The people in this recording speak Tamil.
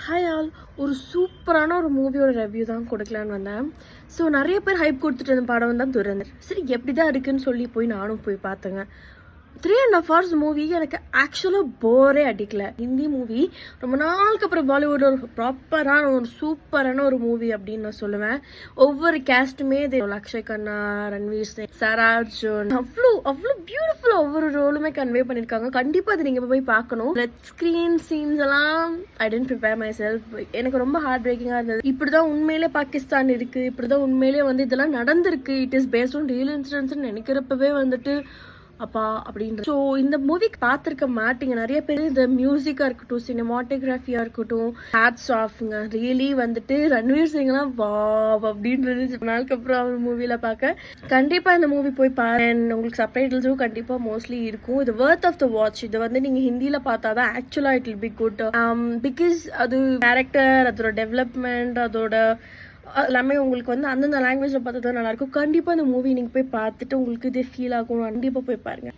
ஹாய் ஆல், ஒரு சூப்பரான ஒரு மூவியோட ரிவ்யூ தான் கொடுக்கலான்னு வந்தேன். ஸோ நிறைய பேர் ஹைப் கொடுத்துட்டு இருந்த படம் தான் துரந்தர். சரி எப்படி தான் இருக்குன்னு சொல்லி நானும் போய் பார்த்தேங்க. 3.5 hours மூவி எனக்கு ஆக்சுவலாக போரே அடிக்கல. ஹிந்தி மூவி ரொம்ப நாளுக்கு அப்புறம் பாலிவுட் ஒரு ப்ராப்பரான ஒரு சூப்பரான ஒரு மூவி அப்படின்னு நான் சொல்லுவேன். ஒவ்வொரு கேஸ்ட்டுமே அக்ஷய் கண்ணா, ரன்வீர் சிங், சாரா அர்ஜுன் அவ்வளோ அவ்வளோ பியூட்டிஃபுல்லாக ஒவ்வொரு ரோலுமே கன்வே பண்ணியிருக்காங்க. கண்டிப்பாக அதை நீங்கள் போய் பார்க்கணும். ரெட் ஸ்க்ரீன் சீன்ஸ் எல்லாம் ஐ டென்ட் ப்ரிப்பேர் மை செல்ஃப். எனக்கு ரொம்ப ஹார்ட் பிரேக்கிங்காக இருந்தது. இப்படிதான் உண்மையிலே பாகிஸ்தான் இருக்குது, இப்படிதான் உண்மையிலே இதெல்லாம் நடந்திருக்கு, it is based on real incidents நினைக்கிறப்பவே அப்பா அப்படின்ற. ஸோ இந்த மூவிக்கு பார்த்துருக்க மாட்டீங்க நிறைய பேர். இந்த மியூசிக்காக இருக்கட்டும், சினிமாட்டோகிராஃபியாக இருக்கட்டும், ஹேட்ஸ் ஆஃப்ங்க. ரியலி ரன்வீர் சிங்லாம் வா அப்படின்றது நாளுக்கு அப்புறம் அவர் மூவியில் பார்க்க. கண்டிப்பாக இந்த மூவி போய் பாரு. உங்களுக்கு சப்டைட்டில்ஸும் கண்டிப்பாக மோஸ்ட்லி இருக்கும். இது வர்த் ஆஃப் த வாட்ச். இது நீங்கள் ஹிந்தியில் பார்த்தா தான் ஆக்சுவலாக it will be good. Because அது கேரக்டர், அதோட டெவலப்மெண்ட், அதோட எல்லாமே உங்களுக்கு அந்தந்த லாங்குவேஜில் பார்த்தா தான் நல்லாயிருக்கும். கண்டிப்பாக இந்த மூவி நீங்கள் போய் பார்த்துட்டு உங்களுக்கு இதே ஃபீல் ஆகும். கண்டிப்பாக போய் பாருங்கள்.